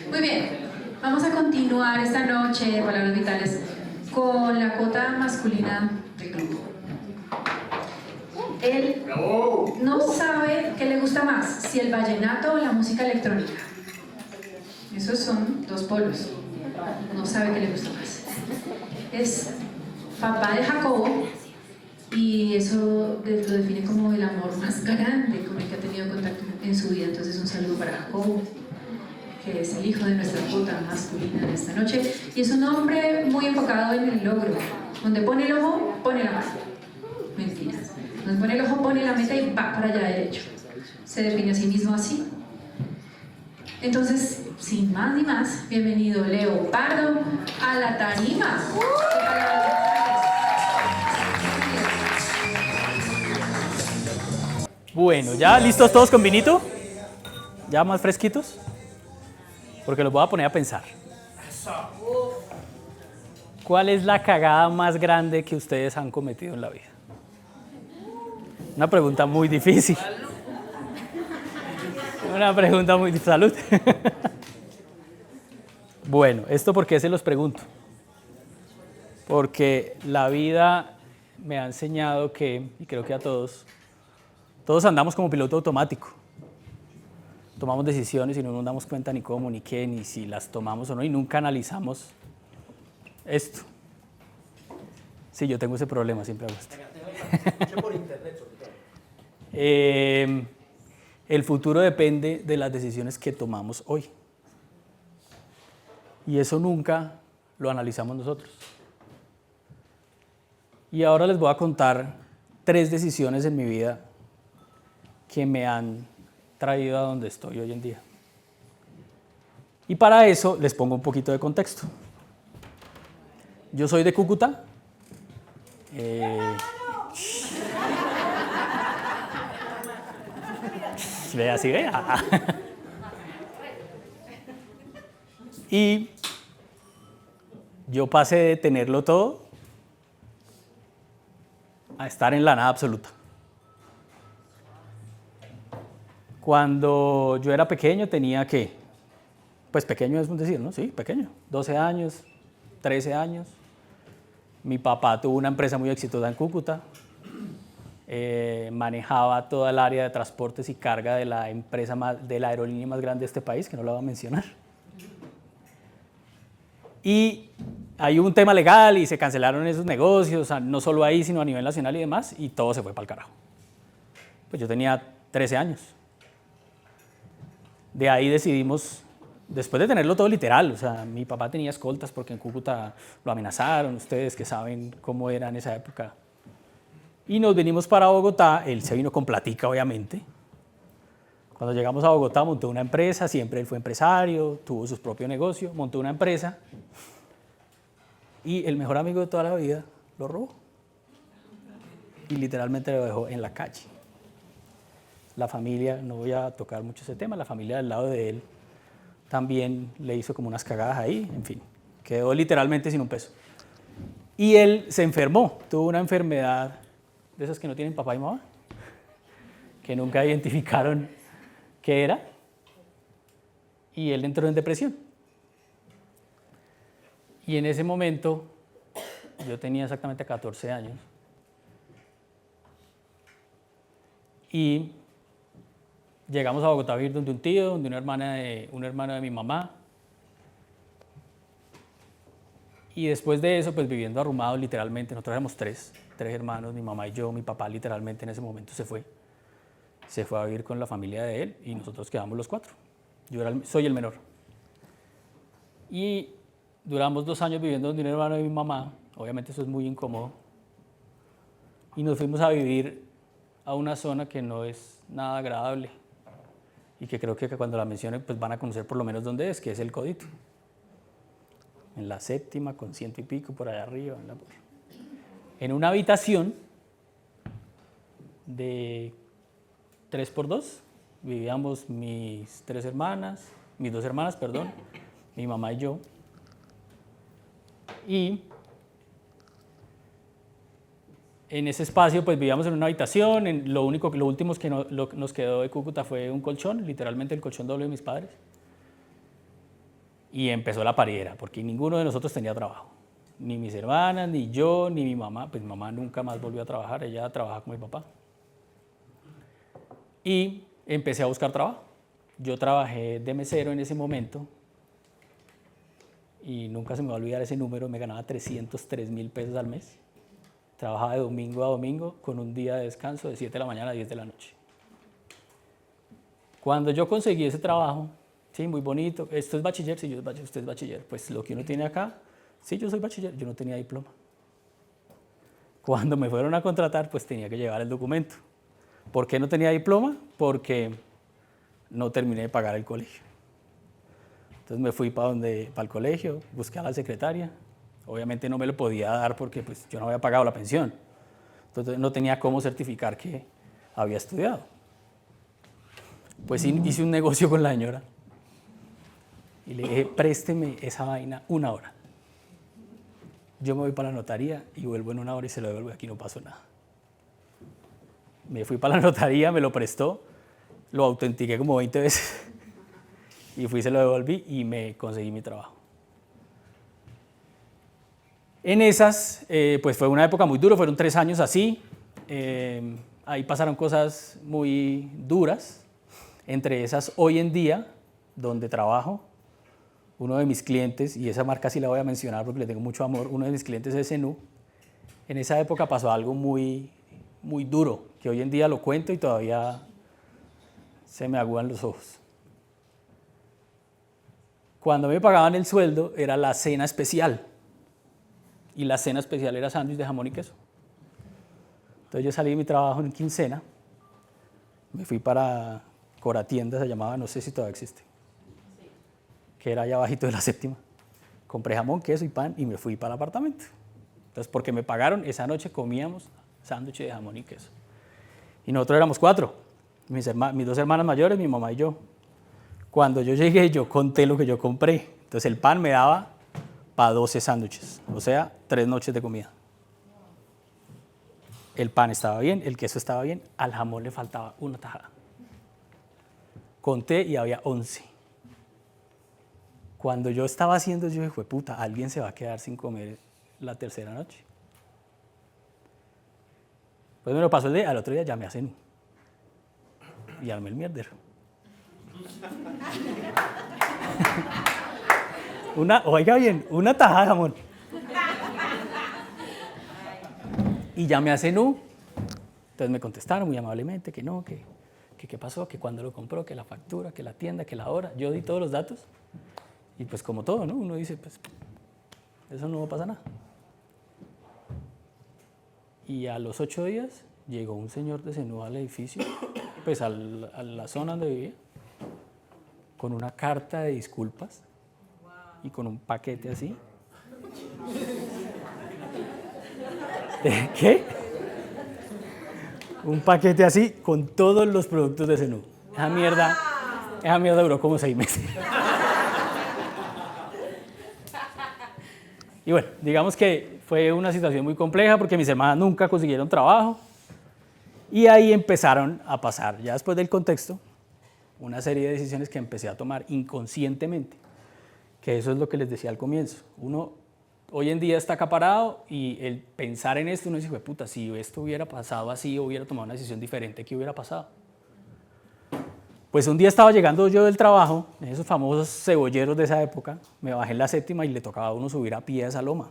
Muy bien, vamos a continuar esta noche de Palabras Vitales con la cuota masculina del grupo. Él no sabe qué le gusta más, si el vallenato o la música electrónica. Esos son dos polos. No sabe qué le gusta más. Es papá de Jacobo y eso lo define como el amor más grande con el que ha tenido contacto en su vida. Entonces un saludo para Jacobo, que es el hijo de nuestra cuota masculina de esta noche, y es un hombre muy enfocado en el logro. Donde pone el ojo, pone la mano. Mentiras. Donde pone el ojo, pone la meta y va para allá derecho. Se define a sí mismo así. Entonces, sin más ni más, bienvenido Leo Pardo a la tarima. Bueno, ¿ya listos todos con vinito? ¿Ya más fresquitos? Porque los voy a poner a pensar. ¿Cuál es la cagada más grande que ustedes han cometido en la vida? Una pregunta muy difícil. Una pregunta muy difícil. Salud. Bueno, ¿esto por qué se los pregunto? Porque la vida me ha enseñado que, y creo que a todos andamos como piloto automático. Tomamos decisiones y no nos damos cuenta ni cómo, ni qué, ni si las tomamos o no, y nunca analizamos esto. Sí, yo tengo ese problema, siempre hago esto. El futuro depende de las decisiones que tomamos hoy. Y eso nunca lo analizamos nosotros. Y ahora les voy a contar 3 decisiones en mi vida que me han traído a donde estoy hoy en día. Y para eso les pongo un poquito de contexto. Yo soy de Cúcuta. Ve así, ve. Y yo pasé de tenerlo todo a estar en la nada absoluta. Cuando yo era pequeño tenía que, pues pequeño es decir, ¿no? Sí, pequeño, 12 años, 13 años. Mi papá tuvo una empresa muy exitosa en Cúcuta, manejaba toda el área de transportes y carga de la empresa de la aerolínea más grande de este país, que no la voy a mencionar. Y hay un tema legal y se cancelaron esos negocios, o sea, no solo ahí, sino a nivel nacional y demás, y todo se fue para el carajo. Pues yo tenía 13 años. De ahí decidimos, después de tenerlo todo literal, o sea, mi papá tenía escoltas porque en Cúcuta lo amenazaron, ustedes que saben cómo era en esa época. Y nos venimos para Bogotá, él se vino con platica, obviamente. Cuando llegamos a Bogotá montó una empresa, siempre él fue empresario, tuvo su propio negocio, montó una empresa y el mejor amigo de toda la vida lo robó. Y literalmente lo dejó en la calle. La familia, no voy a tocar mucho ese tema, la familia del lado de él también le hizo como unas cagadas ahí, en fin, quedó literalmente sin un peso. Y él se enfermó, tuvo una enfermedad de esas que no tienen papá y mamá, que nunca identificaron qué era, y él entró en depresión. Y en ese momento, yo tenía exactamente 14 años, y llegamos a Bogotá a vivir donde un tío, donde un hermano de mi mamá. Y después de eso, pues viviendo arrumados literalmente, nosotros éramos tres hermanos, mi mamá y yo, mi papá literalmente en ese momento se fue a vivir con la familia de él y nosotros quedamos los 4. Yo soy el menor. Y duramos 2 años viviendo donde un hermano de mi mamá, obviamente eso es muy incómodo, y nos fuimos a vivir a una zona que no es nada agradable y que creo que cuando la mencionen pues van a conocer por lo menos dónde es, que es el Codito. En la 7ª, con 100 y pico, por allá arriba. En una habitación de 3x2, vivíamos mis 2 hermanas, mi mamá y yo. Y en ese espacio pues vivíamos en una habitación, lo último que nos quedó de Cúcuta fue un colchón, literalmente el colchón doble de mis padres. Y empezó la pariera, porque ninguno de nosotros tenía trabajo. Ni mis hermanas, ni yo, ni mi mamá. Pues mi mamá nunca más volvió a trabajar, ella trabajaba con mi papá. Y empecé a buscar trabajo. Yo trabajé de mesero en ese momento y nunca se me va a olvidar ese número, me ganaba 303.000 pesos al mes. Trabajaba de domingo a domingo con un día de descanso de 7 de la mañana a 10 de la noche. Cuando yo conseguí ese trabajo, sí, muy bonito, ¿esto es bachiller? Sí, usted es bachiller. Pues lo que uno tiene acá, sí, yo soy bachiller, yo no tenía diploma. Cuando me fueron a contratar, pues tenía que llevar el documento. ¿Por qué no tenía diploma? Porque no terminé de pagar el colegio. Entonces me fui para el colegio, busqué a la secretaria. Obviamente no me lo podía dar porque pues, yo no había pagado la pensión. Entonces no tenía cómo certificar que había estudiado. Pues hice un negocio con la señora y le dije, présteme esa vaina 1 hora. Yo me voy para la notaría y vuelvo en 1 hora y se lo devuelvo y aquí no pasó nada. Me fui para la notaría, me lo prestó, lo autentiqué como 20 veces y fui, se lo devolví y me conseguí mi trabajo. En esas, pues fue una época muy dura, fueron 3 años así. Ahí pasaron cosas muy duras. Entre esas, hoy en día, donde trabajo, uno de mis clientes, y esa marca sí la voy a mencionar porque le tengo mucho amor, uno de mis clientes es Zenú. En esa época pasó algo muy, muy duro, que hoy en día lo cuento y todavía se me agudan los ojos. Cuando me pagaban el sueldo era la cena especial, y la cena especial era sándwich de jamón y queso. Entonces yo salí de mi trabajo en quincena, me fui para Coratienda, se llamaba, no sé si todavía existe, que era allá abajito de la 7ª. Compré jamón, queso y pan y me fui para el apartamento. Entonces, porque me pagaron, esa noche comíamos sándwich de jamón y queso. Y nosotros éramos 4, mis 2 hermanas mayores, mi mamá y yo. Cuando yo llegué, yo conté lo que yo compré. Entonces, el pan me daba para 12 sándwiches, o sea, 3 noches de comida. El pan estaba bien, el queso estaba bien, al jamón le faltaba una tajada. Conté y había 11. Cuando yo estaba haciendo, yo dije, puta, alguien se va a quedar sin comer la tercera noche. Pues me lo pasó el día, al otro día llamé a Zenú y armé el mierdero. Oiga bien, una tajada de jamón. Y llamé a Zenú, entonces me contestaron muy amablemente que no, que qué pasó, que cuándo lo compró, que la factura, que la tienda, que la hora. Yo di todos los datos y pues como todo, ¿no? Uno dice, pues eso no pasa nada. Y a los 8 días llegó un señor de Zenú al edificio, pues a la zona donde vivía, con una carta de disculpas y con un paquete así. ¿Qué? Un paquete así con todos los productos de Zenú. Esa mierda duró como 6 meses. Y bueno, digamos que fue una situación muy compleja porque mis hermanas nunca consiguieron trabajo y ahí empezaron a pasar, ya después del contexto, una serie de decisiones que empecé a tomar inconscientemente, que eso es lo que les decía al comienzo. Uno hoy en día está acaparado y el pensar en esto, uno dice, puta, si esto hubiera pasado así, hubiera tomado una decisión diferente, ¿qué hubiera pasado? Pues un día estaba llegando yo del trabajo, esos famosos cebolleros de esa época, me bajé en la 7ª y le tocaba a uno subir a pie a esa loma.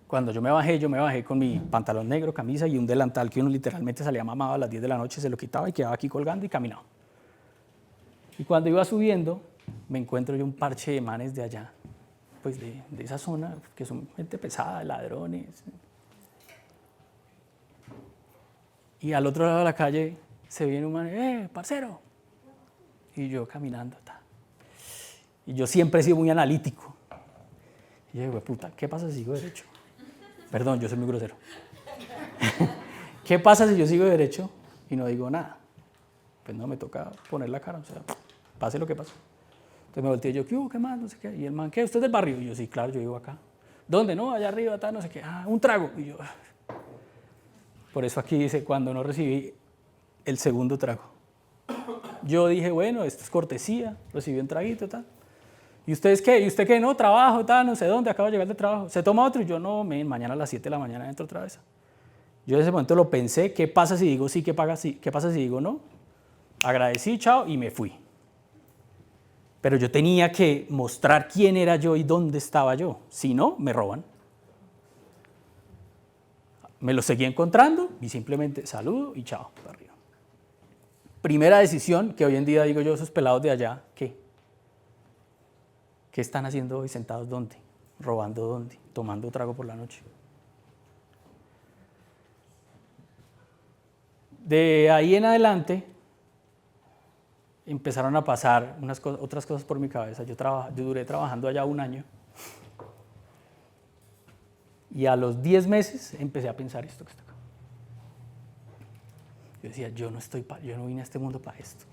Cuando yo me bajé con mi pantalón negro, camisa y un delantal que uno literalmente salía mamado a las 10 de la noche, se lo quitaba y quedaba aquí colgando y caminaba. Y cuando iba subiendo, me encuentro yo un parche de manes de allá, pues de esa zona, que son gente pesada, ladrones. Y al otro lado de la calle se viene un man, parcero. Y yo caminando. Y yo siempre he sido muy analítico. Y yo digo, puta, ¿qué pasa si sigo derecho? Perdón, yo soy muy grosero. ¿Qué pasa si yo sigo derecho y no digo nada? Pues no, me toca poner la cara, o sea, pase lo que pase. Entonces me volteé yo, ¿qué hubo? ¿Qué más? No sé qué. Y el man, ¿qué? ¿Usted es del barrio? Y yo, sí, claro, yo vivo acá. ¿Dónde? No, allá arriba, no sé qué. Ah, un trago. Y yo, por eso aquí dice, cuando no recibí el segundo trago. Yo dije, bueno, esto es cortesía, recibí un traguito, tal. ¿Y ustedes qué? ¿Y usted qué? No, trabajo, tal, no sé dónde, acabo de llegar de trabajo. ¿Se toma otro? Y yo, no, mañana a las 7 de la mañana entro otra vez. Yo en ese momento lo pensé, ¿qué pasa si digo sí, qué pasa si digo no? Agradecí, chao, y me fui. Pero yo tenía que mostrar quién era yo y dónde estaba yo. Si no, me roban. Me lo seguí encontrando y simplemente saludo y chao, para arriba. Primera decisión que hoy en día digo yo, esos pelados de allá, ¿qué? ¿Qué están haciendo hoy sentados dónde? ¿Robando dónde? ¿Tomando trago por la noche? De ahí en adelante empezaron a pasar otras cosas por mi cabeza. Yo duré trabajando allá 1 año y a los 10 meses empecé a pensar esto que está acá. Yo decía, yo no vine a este mundo para esto.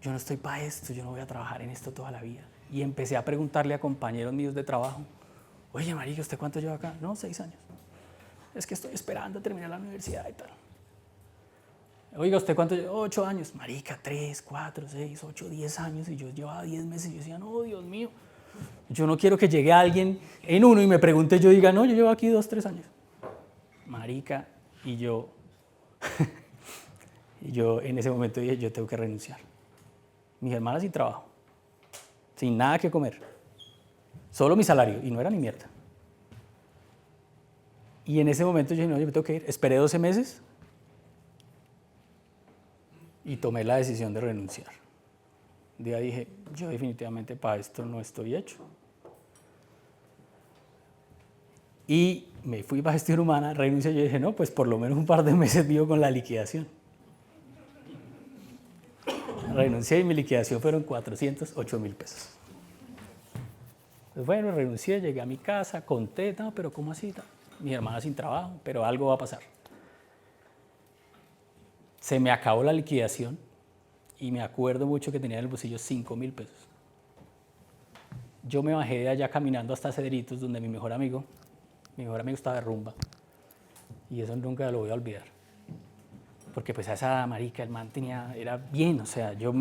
Yo no estoy para esto, yo no voy a trabajar en esto toda la vida. Y empecé a preguntarle a compañeros míos de trabajo, oye, marica, ¿usted cuánto lleva acá? No, 6 años. Es que estoy esperando a terminar la universidad y tal. Oiga, ¿usted cuánto lleva? 8 años. Marica, 3, 4, 6, 8, 10 años. Y yo llevaba 10 meses y yo decía, no, Dios mío. Yo no quiero que llegue alguien en uno y me pregunte, yo diga, no, yo llevo aquí 2, 3 años. Marica, y yo en ese momento dije, yo tengo que renunciar. Mis hermanas sin trabajo, sin nada que comer, solo mi salario, y no era ni mierda. Y en ese momento yo dije, no, yo me tengo que ir. Esperé 12 meses y tomé la decisión de renunciar. Un día dije, yo definitivamente para esto no estoy hecho. Y me fui para gestión humana, renuncié y yo dije, no, pues por lo menos un par de meses vivo con la liquidación. Renuncié y mi liquidación fueron 408.000 pesos. Pues bueno, renuncié, llegué a mi casa, conté, no, pero ¿cómo así? Mi hermana sin trabajo, pero algo va a pasar. Se me acabó la liquidación y me acuerdo mucho que tenía en el bolsillo 5.000 pesos. Yo me bajé de allá caminando hasta Cedritos, donde mi mejor amigo estaba de rumba. Y eso nunca lo voy a olvidar. Porque pues a esa marica, el man era bien, o sea, yo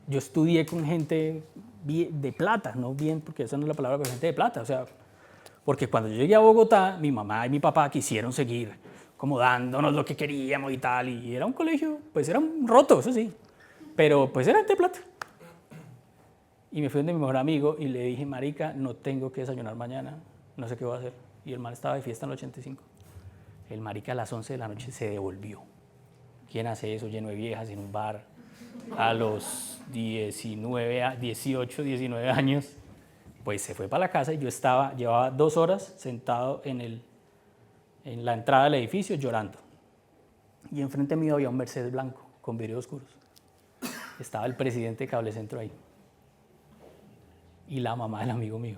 estudié con gente de plata, no bien, porque esa no es la palabra, pero gente de plata, o sea, porque cuando yo llegué a Bogotá, mi mamá y mi papá quisieron seguir como dándonos lo que queríamos y tal, y era un colegio, pues era un roto, eso sí, pero pues era de plata. Y me fui donde mi mejor amigo y le dije, marica, no tengo que desayunar mañana, no sé qué voy a hacer. Y el man estaba de fiesta en el 85. El marica a las 11 de la noche se devolvió. ¿Quién hace eso lleno de viejas en un bar a los 18, 19 años? Pues se fue para la casa y yo llevaba 2 horas sentado en la entrada del edificio llorando. Y enfrente mío había un Mercedes blanco con vidrios oscuros. Estaba el presidente de Cablecentro ahí. Y la mamá del amigo mío.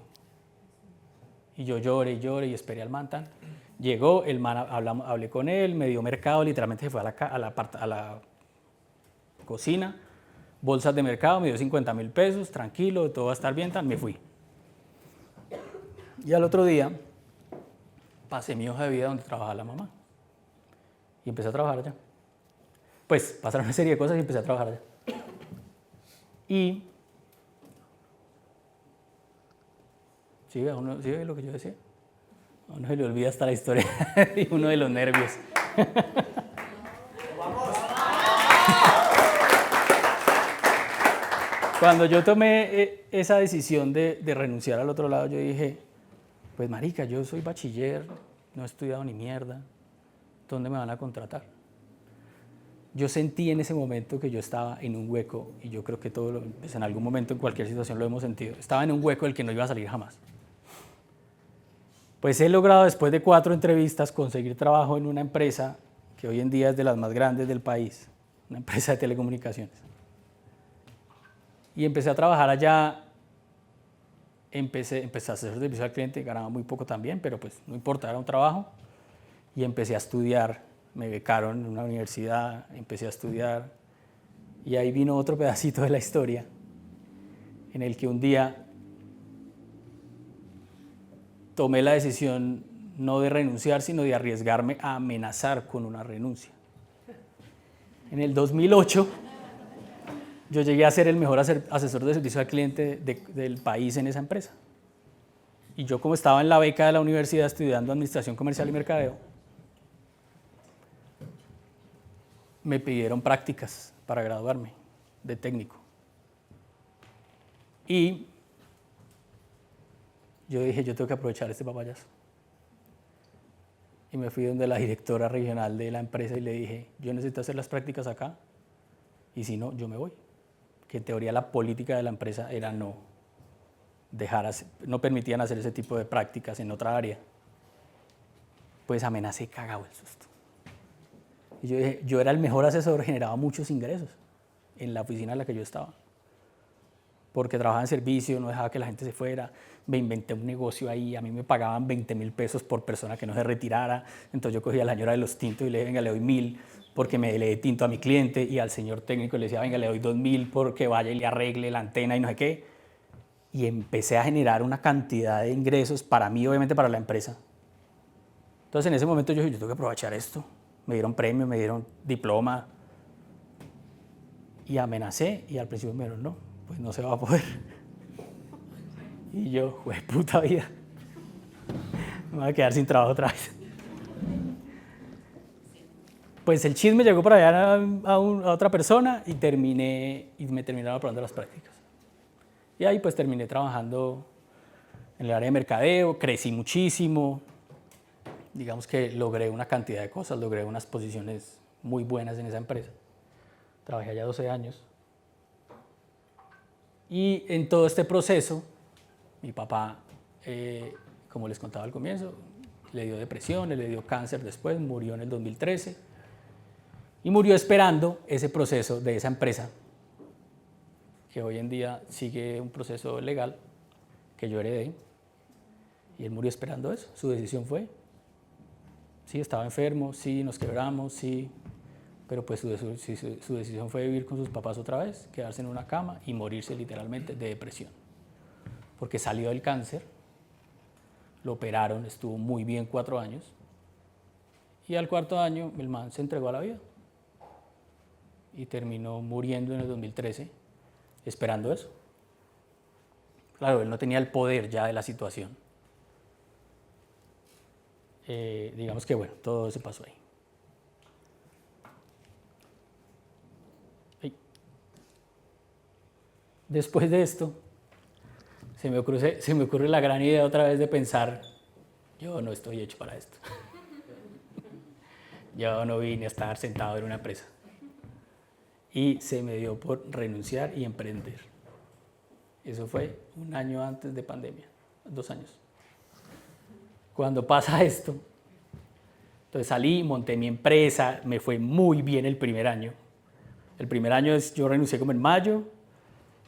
Y yo lloré y esperé al man tan. Llegó, el man, hablé con él, me dio mercado, literalmente se fue a la cocina, bolsas de mercado, me dio 50.000 pesos, tranquilo, todo va a estar bien, me fui. Y al otro día pasé mi hoja de vida donde trabajaba la mamá y empecé a trabajar allá. Pues pasaron una serie de cosas y empecé a trabajar allá. Y ¿sí ve lo que yo decía? A uno se le olvida hasta la historia y uno de los nervios. Cuando yo tomé esa decisión de renunciar al otro lado, yo dije, pues marica, yo soy bachiller, no he estudiado ni mierda, ¿dónde me van a contratar? Yo sentí en ese momento que yo estaba en un hueco, y yo creo que pues en algún momento, en cualquier situación lo hemos sentido, estaba en un hueco del que no iba a salir jamás. Pues he logrado después de 4 entrevistas conseguir trabajo en una empresa que hoy en día es de las más grandes del país, una empresa de telecomunicaciones. Y empecé a trabajar allá, empecé a hacer servicio al cliente, ganaba muy poco también, pero pues no importa, era un trabajo. Y empecé a estudiar, me becaron en una universidad, empecé a estudiar. Y ahí vino otro pedacito de la historia, en el que un día tomé la decisión no de renunciar, sino de arriesgarme a amenazar con una renuncia. En el 2008 yo llegué a ser el mejor asesor de servicio al cliente del país en esa empresa. Y yo, como estaba en la beca de la universidad estudiando Administración Comercial y Mercadeo, me pidieron prácticas para graduarme de técnico. Y yo dije, yo tengo que aprovechar este papayazo. Y me fui donde la directora regional de la empresa y le dije, yo necesito hacer las prácticas acá, y si no, yo me voy. Que en teoría la política de la empresa era no permitían hacer ese tipo de prácticas en otra área. Pues amenacé cagado el susto. Y yo dije, yo era el mejor asesor, generaba muchos ingresos en la oficina en la que yo estaba. Porque trabajaba en servicio, no dejaba que la gente se fuera, me inventé un negocio ahí, a mí me pagaban 20.000 pesos por persona que no se retirara, entonces yo cogía a la señora de los tintos y le dije, venga, le doy 1.000 porque me le dé tinto a mi cliente, y al señor técnico le decía, venga, le doy 2.000 porque vaya y le arregle la antena y no sé qué. Y empecé a generar una cantidad de ingresos para mí, obviamente para la empresa. Entonces en ese momento yo dije, yo tengo que aprovechar esto. Me dieron premio, me dieron diploma, y amenacé, y al principio me dijeron, no, pues no se va a poder. Y yo, pues puta vida, me voy a quedar sin trabajo otra vez. Pues el chisme llegó por allá a otra persona y me terminaron aprobando las prácticas. Y ahí pues terminé trabajando en el área de mercadeo, crecí muchísimo, digamos que logré una cantidad de cosas, logré unas posiciones muy buenas en esa empresa. Trabajé allá 12 años. Y en todo este proceso, mi papá, como les contaba al comienzo, le dio depresión, le dio cáncer después, murió en el 2013. Y murió esperando ese proceso de esa empresa, que hoy en día sigue un proceso legal que yo heredé. Y él murió esperando eso. Su decisión fue, sí, estaba enfermo, sí, nos quebramos, sí, pero pues su decisión fue vivir con sus papás otra vez, quedarse en una cama y morirse literalmente de depresión. Porque salió del cáncer, lo operaron, estuvo muy bien 4 años, y al 4.º año el man se entregó a la vida y terminó muriendo en el 2013 esperando eso. Claro, él no tenía el poder ya de la situación. Digamos que bueno, todo se pasó ahí. Después de esto, se me ocurre la gran idea otra vez de pensar, yo no estoy hecho para esto. Yo no vine a estar sentado en una empresa. Y se me dio por renunciar y emprender. Eso fue 1 año antes de pandemia, 2 años. Cuando pasa esto, entonces salí, monté mi empresa, me fue muy bien el primer año. El primer año yo renuncié como en mayo,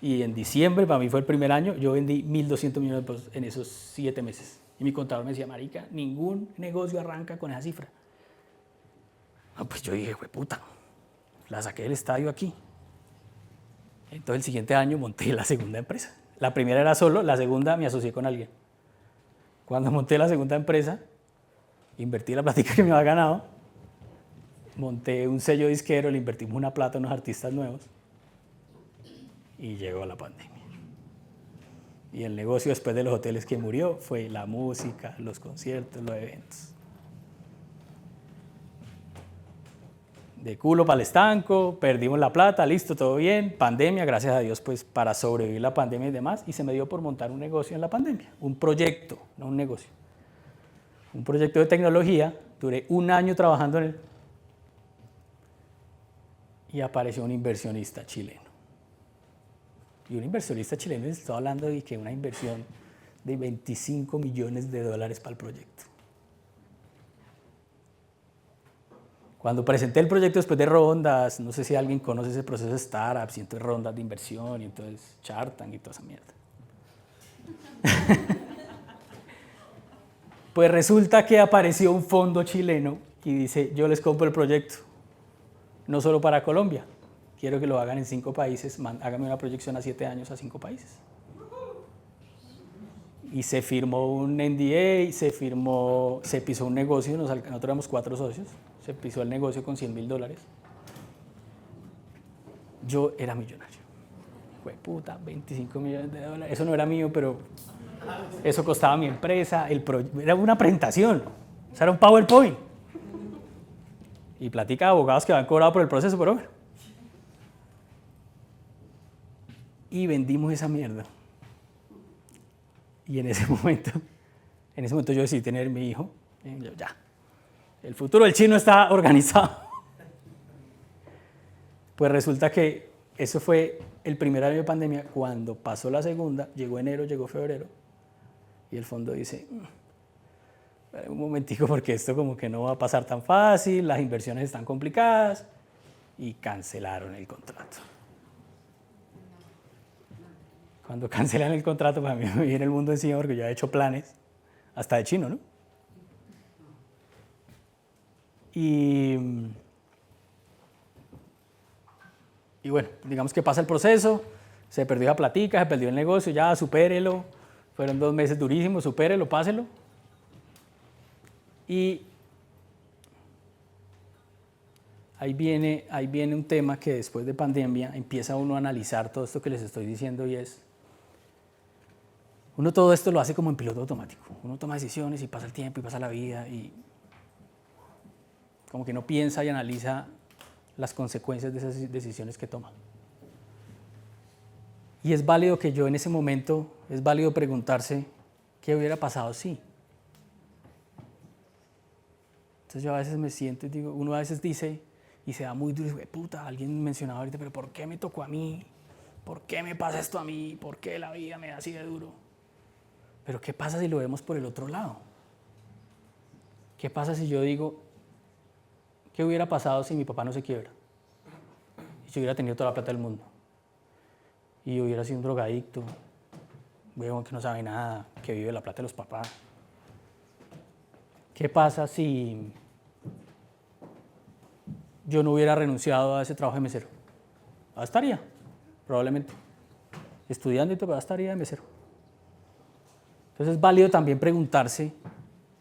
y en diciembre, para mí fue el primer año, yo vendí 1.200 millones de pesos en esos 7 meses. Y mi contador me decía, marica, ningún negocio arranca con esa cifra. No, pues yo dije, puta, la saqué del estadio aquí. Entonces el siguiente año monté la segunda empresa. La primera era solo, la segunda me asocié con alguien. Cuando monté la segunda empresa, invertí la plática que me había ganado, monté un sello disquero, le invertimos una plata a unos artistas nuevos y llegó la pandemia. Y el negocio después de los hoteles que murió fue la música, los conciertos, los eventos. De culo para el estanco, perdimos la plata, listo, todo bien, pandemia, gracias a Dios, pues para sobrevivir la pandemia y demás, y se me dio por montar un negocio en la pandemia, un proyecto, no un negocio. Un proyecto de tecnología, duré 1 año trabajando en él, y apareció un inversionista chileno. Y un inversionista chileno, estaba hablando de que una inversión de $25 millones para el proyecto. Cuando presenté el proyecto después de rondas, no sé si alguien conoce ese proceso de startups, y entonces rondas de inversión, y entonces Shark Tank y toda esa mierda. Pues resulta que apareció un fondo chileno y dice, yo les compro el proyecto, no solo para Colombia, quiero que lo hagan en 5 países, hágame una proyección a 7 años a 5 países. Y se firmó un NDA, se pisó un negocio, nosotros éramos 4 socios, se pisó el negocio con $100.000. Yo era millonario. fue puta, 25 millones de dólares. Eso no era mío, pero eso costaba mi empresa. Era una presentación, o sea, era un PowerPoint. Y platica de abogados que habían cobrado por el proceso, pero bueno. Y vendimos esa mierda. Y en ese momento yo decidí tener mi hijo. Y yo, ya, el futuro del chino está organizado. Pues resulta que eso fue el primer año de pandemia. Cuando pasó la segunda, llegó enero, llegó febrero, y el fondo dice, un momentico, porque esto como que no va a pasar tan fácil, las inversiones están complicadas, y cancelaron el contrato. Cuando cancelan el contrato, pues a mí me viene el mundo encima porque yo he hecho planes, hasta de chino, ¿no? Y bueno, digamos que pasa el proceso, se perdió la platica, se perdió el negocio, ya supérelo, fueron 2 meses durísimos, supérelo, páselo. Y ahí viene un tema que después de pandemia empieza uno a analizar todo esto que les estoy diciendo, y es, uno todo esto lo hace como en piloto automático, uno toma decisiones y pasa el tiempo y pasa la vida y como que no piensa y analiza las consecuencias de esas decisiones que toma. Y es válido que yo en ese momento, es válido preguntarse qué hubiera pasado si. Entonces yo a veces me siento y digo, uno a veces dice y se da muy duro, puta, alguien mencionaba ahorita, pero ¿por qué me tocó a mí? ¿Por qué me pasa esto a mí? ¿Por qué la vida me da así de duro? Pero ¿qué pasa si lo vemos por el otro lado? ¿Qué pasa si yo digo, qué hubiera pasado si mi papá no se quiebra? Y yo hubiera tenido toda la plata del mundo. Y yo hubiera sido un drogadicto, huevón que no sabe nada, que vive la plata de los papás. ¿Qué pasa si yo no hubiera renunciado a ese trabajo de mesero? Ahora estaría, probablemente, estudiando, pero ahora estaría de mesero. Entonces es válido también preguntarse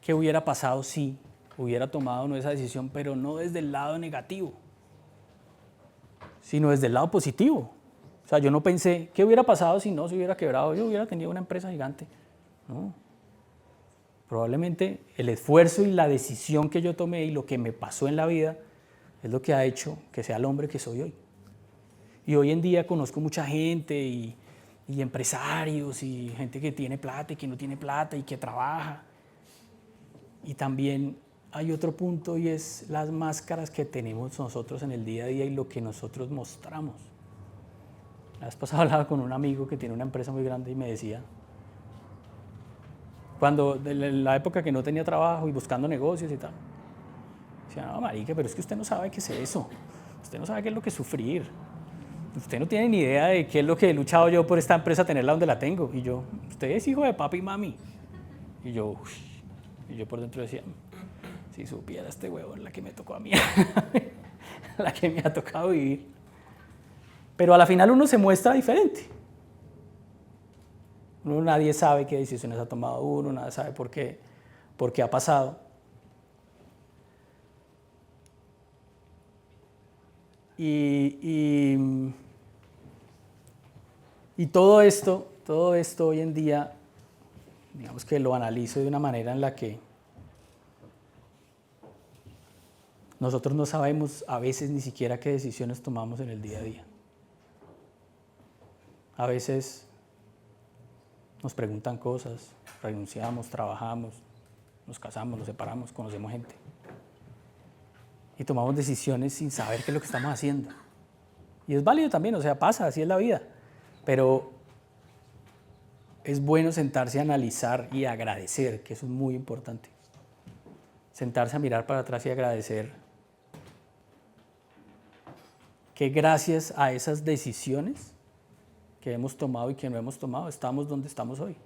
qué hubiera pasado si hubiera tomado no esa decisión, pero no desde el lado negativo, sino desde el lado positivo. O sea, yo no pensé, ¿qué hubiera pasado si no se hubiera quebrado? Yo hubiera tenido una empresa gigante. No. Probablemente el esfuerzo y la decisión que yo tomé y lo que me pasó en la vida es lo que ha hecho que sea el hombre que soy hoy. Y hoy en día conozco mucha gente y empresarios y gente que tiene plata y que no tiene plata y que trabaja. Y también hay otro punto, y es las máscaras que tenemos nosotros en el día a día y lo que nosotros mostramos. La vez pasada hablaba con un amigo que tiene una empresa muy grande y me decía, cuando en la época que no tenía trabajo y buscando negocios y tal, decía, no, marica, pero es que usted no sabe qué es eso, usted no sabe qué es lo que es sufrir, usted no tiene ni idea de qué es lo que he luchado yo por esta empresa, tenerla donde la tengo. Y yo, usted es hijo de papi y mami. Y yo por dentro decía, si supiera este huevón la que me tocó a mí, la que me ha tocado vivir. Pero a la final uno se muestra diferente. Nadie sabe qué decisiones ha tomado uno, nadie sabe por qué ha pasado. Y todo esto hoy en día, digamos que lo analizo de una manera en la que nosotros no sabemos a veces ni siquiera qué decisiones tomamos en el día a día. A veces nos preguntan cosas, renunciamos, trabajamos, nos casamos, nos separamos, conocemos gente. Y tomamos decisiones sin saber qué es lo que estamos haciendo. Y es válido también, o sea, pasa, así es la vida. Pero es bueno sentarse a analizar y agradecer, que eso es muy importante. Sentarse a mirar para atrás y agradecer que gracias a esas decisiones que hemos tomado y que no hemos tomado, estamos donde estamos hoy.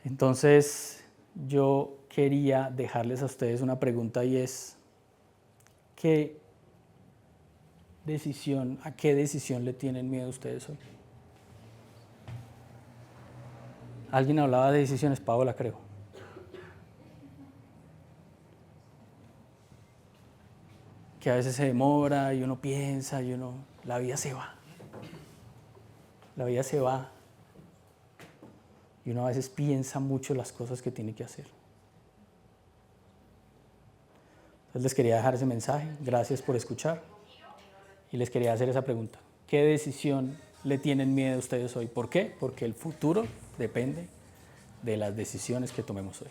Entonces, yo quería dejarles a ustedes una pregunta, y es, ¿a qué decisión le tienen miedo ustedes hoy? Alguien hablaba de decisiones, Paola, creo. que a veces se demora y uno piensa y la vida se va. La vida se va. Y uno a veces piensa mucho las cosas que tiene que hacer. Entonces les quería dejar ese mensaje. Gracias por escuchar. Y les quería hacer esa pregunta. ¿Qué decisión le tienen miedo ustedes hoy? ¿Por qué? Porque el futuro depende de las decisiones que tomemos hoy.